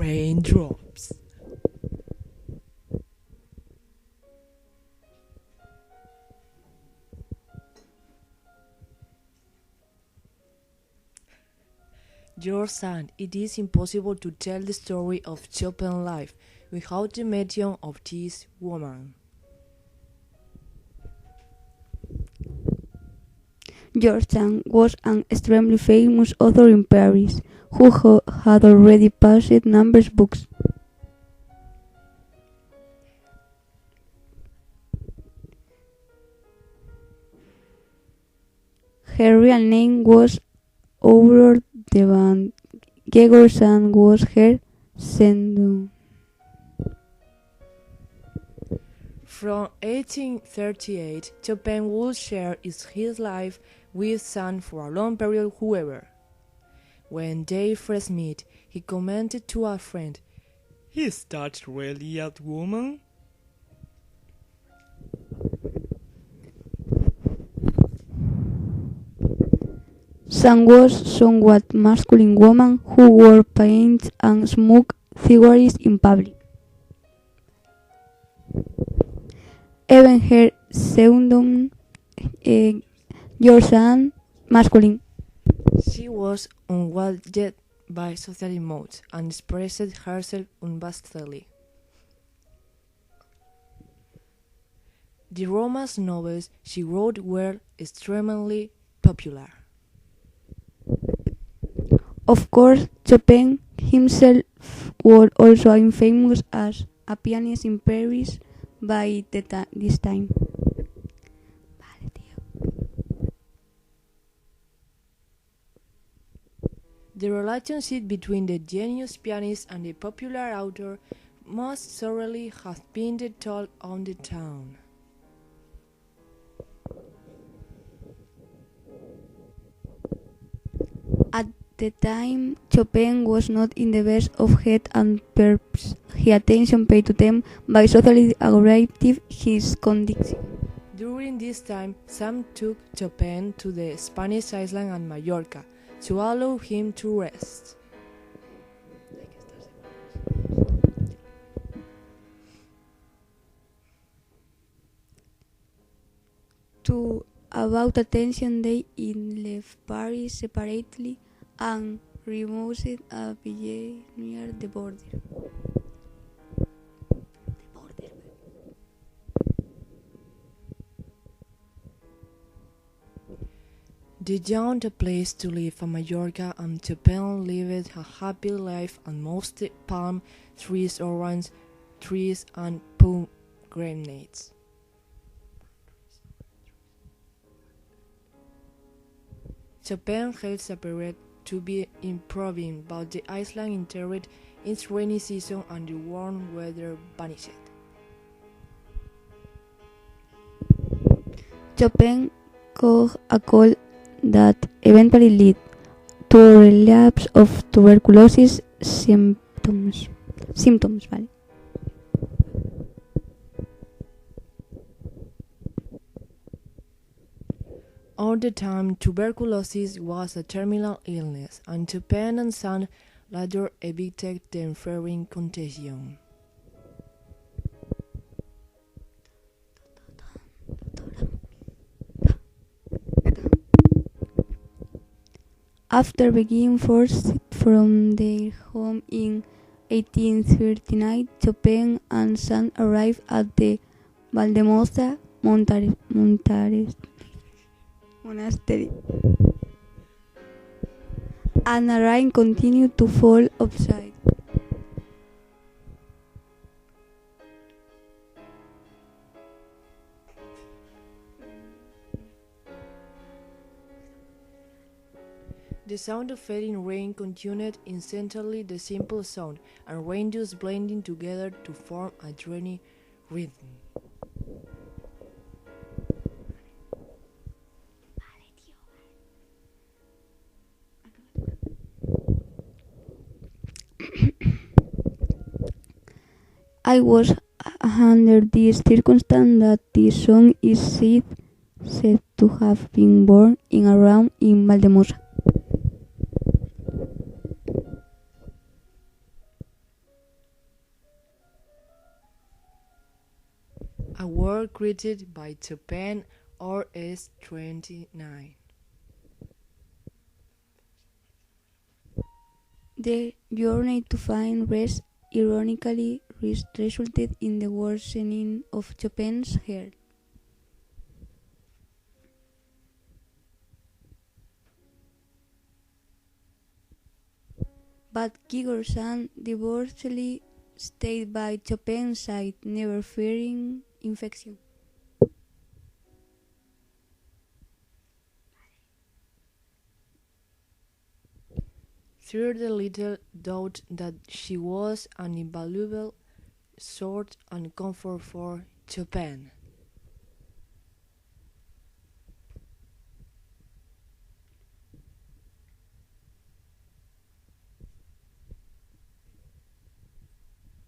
Raindrops. Your son, it is impossible to tell the story of Chopin's life without the medium of this woman. Your son was an extremely famous author in Paris, who had already published numerous books. Her real name was Aurore de Van Gogh, son was her pseudonym. From 1838, Chopin would share his life with son for a long period, however. When they first met, he commented to a friend, "Is that really a woman?" Son was somewhat masculine woman who wore paint and smoked cigarettes in public. Even her pseudonym, your son, masculine. She was unwhelmed by social modes and expressed herself unabashedly. The romance novels she wrote were extremely popular. Of course, Chopin himself was also famous as a pianist in Paris by this time. The relationship between the genius pianist and the popular author must certainly have been the talk of the town. At the time, Chopin was not in the best of health and perhaps his attention paid to them by socially aggravated his condition. During this time, some took Chopin to the Spanish island and Mallorca to allow him to rest. To about attention, they left Paris separately and removed a village near the border. They found a place to live in Mallorca, and Chopin lived a happy life and mostly palm trees, orange trees, and pomegranates. Chopin held appeared to be improving, but the island entered its rainy season and the warm weather vanished. Chopin caught a cold that eventually led to a relapse of tuberculosis symptoms. ¿Vale? All the time, tuberculosis was a terminal illness, and Chopin and son later evicted the fearing contagion. After being forced from their home in 1839, Chopin and son arrived at the Valdemosa Monastery, and a rain continued to fall outside. The sound of falling rain continued incessantly, the simple sound and rain dews blending together to form a dreamy rhythm. I was under this circumstance that this song is said to have been born in around in Valdemosa. a work created by Chopin RS 29. The journey to find rest ironically resulted in the worsening of Chopin's health. But Gigorsan divorcedly stayed by Chopin's side, never fearing infection. Through the little doubt that she was an invaluable sword and comfort for Chopin.